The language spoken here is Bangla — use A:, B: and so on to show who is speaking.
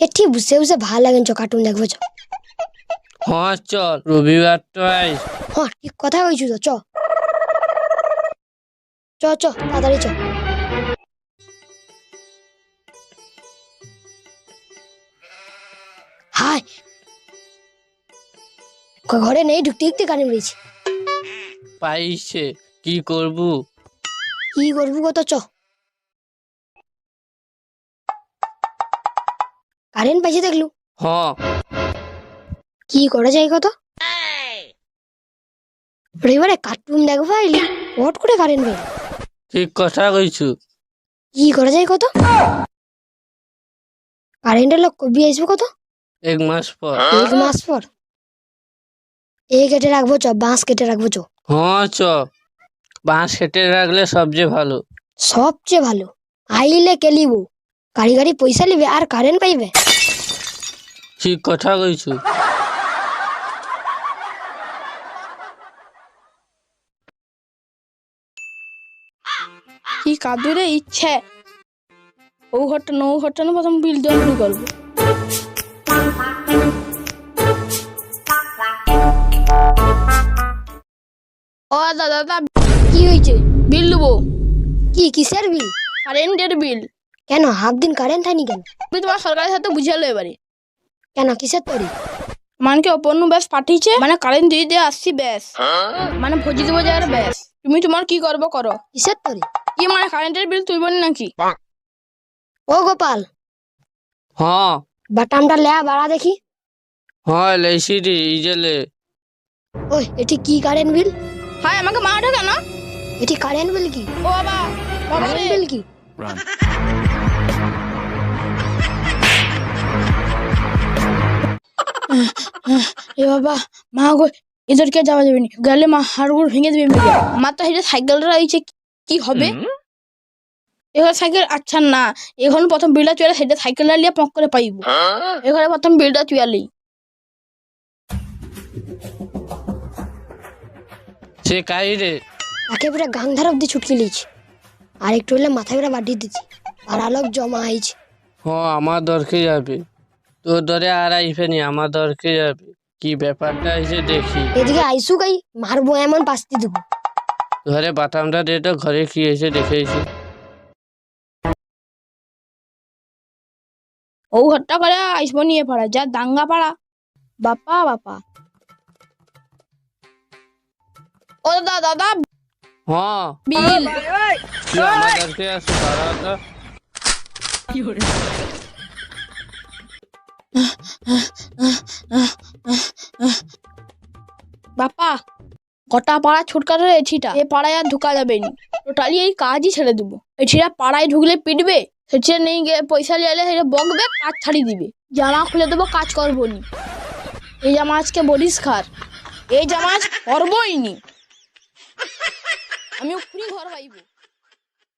A: এটি বসে বসে ভাল লাগে চ কার্টুন দেখবো চ।
B: হ্যাঁ চল, রবিবার তো আইস।
A: হ্যাঁ ঠিক কথা কইছু তো, চ চ চ তাড়াতাড়ি চ। হাই ঘরে নেই, ঢুকতে ঢুকতে কানে উড়েছি।
B: পাইছে, কি করবো?
A: কি করবো কত, চ। কারেন্ট পাইছে দেখলু?
B: হ্যাঁ
A: কি করা যায় কত? রবিবারে কার্টুন দেখবো আইলি, পট করে কারেন্ট পাইল।
B: ঠিক কথা কইছু।
A: কি করা যায় কত? কারেন্টের লোক কবি আসবো কত?
B: 1 মাস পর।
A: 1 মাস পর? এই কেটে রাখবো চ, বাঁশ কেটে রাখবো চ।
B: হ্যাঁ চ, বাঁশ কেটে রাখলে সবচেয়ে ভালো।
A: সবচেয়ে ভালো। আইলে কেলিব, গাড়ি গাড়ি পয়সা লিবে আর কারেন্ট পাইবে।
B: ঠিক কথা কইছু।
C: কি কাদুরে ইচ্ছে ও ঘরটা নৌ ঘরটা না প্রথম বিল দেওয়া শুরু করবো। ও দাদা দাদা,
A: কি হয়েছে?
C: বিল দেবো।
A: কি কিসের বিল?
C: কারেন্টের বিল।
A: কেন হাফ দিন কারেন্ট হয়নি কেন?
C: তুমি তোমার সরকারের সাথে বুঝালো এবারে।
A: কেন কিসের তরি?
C: মানকে অপন্ন ব্যাস পাঠিয়েছে, মানে কারেন্ট দিয়ে দিয়ে আসছি ব্যাস, মানে ভোজি দেবো যার ব্যাস। তুমি তোমার কি করবো করো।
A: কিসের তরি?
C: কি মানে কারেন্টের বিল তুলব নাকি?
A: ও গোপাল,
B: হ্যাঁ
A: বাটামটা লে বাড়া দেখি।
B: হ্যাঁ লেছি রে, ইজেলে।
A: ওই এটি কি কারেন্ট বিল?
C: হাই আমাকে মারো কেন?
A: এটি কারেন্ট বিল কি?
C: ও বাবা, বাবা রে।
A: কারেন্ট বিল কি?
C: এ বাবা, মা গো, এদেরকে যাওয়া যাবে না, গেলে মা হাড়গুড় ভেঙে দেবে মেরে। আমার তো হেঁটে সাইকেলটা রয়েছে, কি হবে? এখানে সাইকেল আচ্ছা না, এখন প্রথম বিলটা চুয়ালে হেঁটে সাইকেলটা নিয়ে পক করে পাইব। এখানে প্রথম বিলটা চুয়ালি।
B: সে কাই রে?
A: তাকে পুরো গাংধার অব্দি ছুটকে লিয়েছি, আর একটু হলে মাথায় পুরো বাড়ি দিচ্ছি। আর আলোক জমা হয়েছে।
B: হ্যাঁ আমার দরকে যাবে, তোর দরে আর আইফেনি, আমার দরকে যাবে। কি ব্যাপারটা এসে দেখি।
A: এদিকে আইসু গাই মারবো এমন পাস্তি দেবো।
B: ঘরে বাতামটা দে তো, ঘরে কি এসে দেখেছি।
C: ও ঘরটা করে আসবো নিয়ে পাড়া, যা দাঙ্গা পাড়া। বাপা বাপা। ও দাদা দাদা,
B: হ্যাঁ
C: বিল।
B: তুই আমার দরকে আসে, দাঁড়া তো।
C: বাপা, গোটা পাড়া ছুটকার এঠিটা, এ পাড়ায় আর ঢুকা যাবে না। টোটালি এই কাজই ছেড়ে দেবো। এঠিটা পাড়ায় ঢুকলে পিটবে, সেটা নেই গিয়ে পয়সা নিয়ে এলে সেটা বকবে, কাজ ছাড়িয়ে দিবে। জামা খুলে দেবো, কাজ করবো নি। এই জামা আজকে বলিস খার, এই জামা আজ করবোই নি। আমি উখরি ঘর পাইবো।